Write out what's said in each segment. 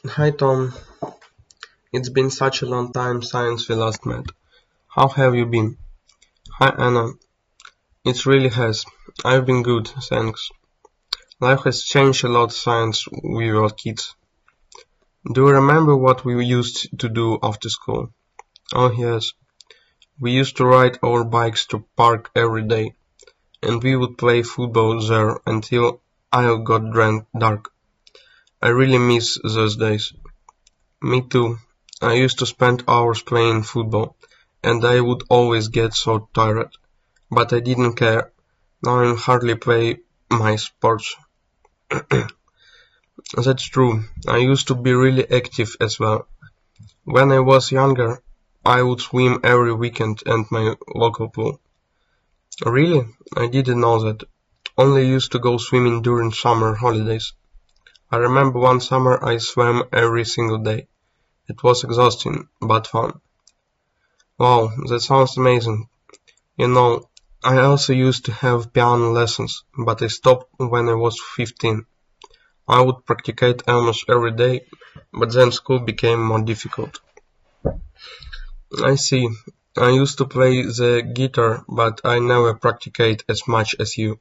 Hi Tom, it's been such a long time since we last met. How have you been? Hi Anna, it really has. I've been good, thanks. Life has changed a lot since we were kids. Do you remember what we used to do after school? Oh yes, we used to ride our bikes to park every day, and we would play football there until I got dark. I really miss those days. Me too. I used to spend hours playing football, and I would always get so tired. But I didn't care. Now I hardly play my sports. That's true. I used to be really active as well. When I was younger, I would swim every weekend at my local pool. Really? I didn't know that. Only used to go swimming during summer holidays. I remember one summer I swam every single day. It was exhausting, but fun. Wow, that sounds amazing. You know, I also used to have piano lessons, but I stopped when I was 15. I would practice almost every day, but then school became more difficult. I see. I used to play the guitar, but I never practiced as much as you.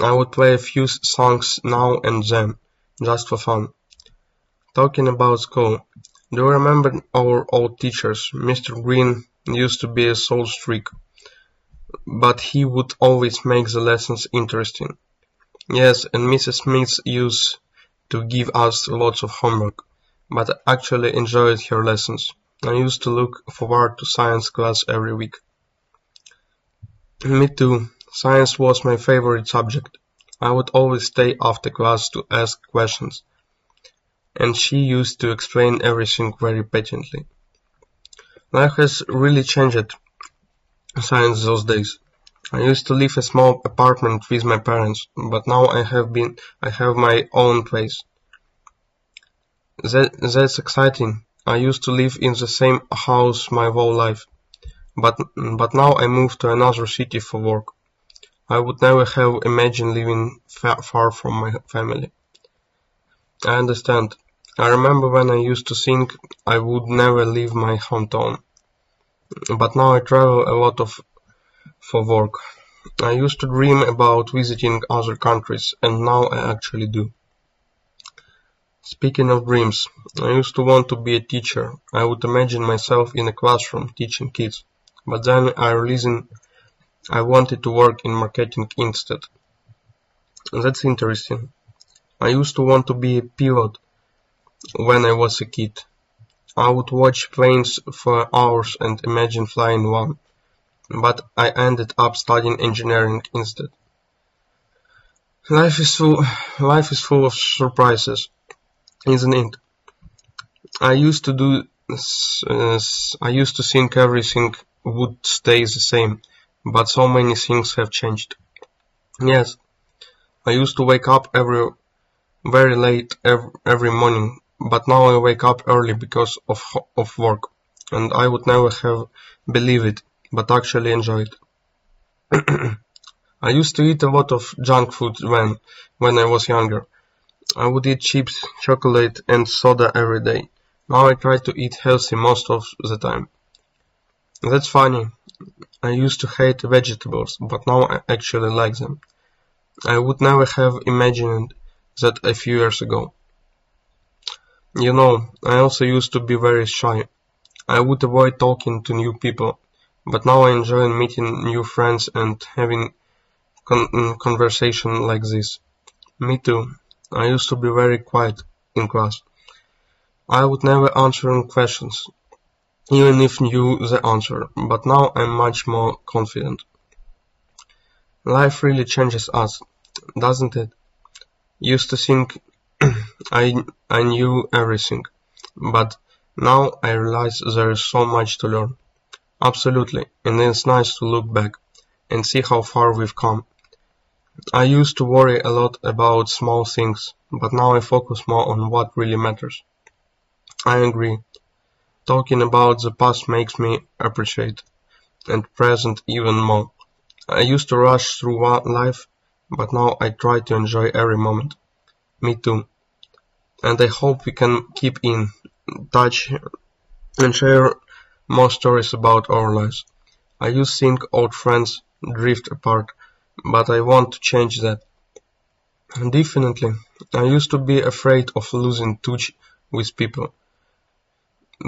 I would play a few songs now and then, just for fun. Talking about school, do you remember our old teachers? Mr. Green used to be so strict, but he would always make the lessons interesting. Yes, and Mrs. Smith used to give us lots of homework, but I actually enjoyed her lessons. I used to look forward to science class every week. Me too. Science was my favorite subject. I would always stay after class to ask questions, and she used to explain everything very patiently. Life has really changed since those days. I used to live in a small apartment with my parents, but now I have my own place. That's exciting. I used to live in the same house my whole life, but now I moved to another city for work. I would never have imagined living far from my family. I understand. I remember when I used to think I would never leave my hometown, but now I travel a lot for work. I used to dream about visiting other countries, and now I actually do. Speaking of dreams, I used to want to be a teacher. I would imagine myself in a classroom teaching kids, but then I realized I wanted to work in marketing instead. That's interesting. I used to want to be a pilot when I was a kid. I would watch planes for hours and imagine flying one, but I ended up studying engineering instead. Life is full, life is full of surprises, isn't it? I used to do, I used to think everything would stay the same, but so many things have changed. Yes, I used to wake up very late every morning, but now I wake up early because of work, and I would never have believed it, but actually enjoy it. I used to eat a lot of junk food when I was younger. I would eat chips, chocolate, and soda every day. Now I try to eat healthy most of the time. That's funny. I used to hate vegetables, but now I actually like them. I would never have imagined that a few years ago. You know, I also used to be very shy. I would avoid talking to new people, but now I enjoy meeting new friends and having conversation like this. Me too. I used to be very quiet in class. I would never answer questions, even if knew the answer, but now I'm much more confident. Life really changes us, doesn't it? Used to think I knew everything, but now I realize there is so much to learn. Absolutely, and it's nice to look back and see how far we've come. I used to worry a lot about small things, but now I focus more on what really matters. I agree. Talking about the past makes me appreciate and present even more. I used to rush through life, but now I try to enjoy every moment. Me too. and I hope we can keep in touch and share more stories about our lives. I used to think old friends drift apart, but I want to change that. Definitely, I used to be afraid of losing touch with people,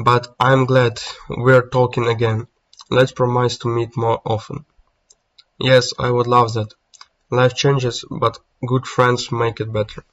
but I'm glad we're talking again. Let's promise to meet more often. Yes, I would love that. Life changes, but good friends make it better.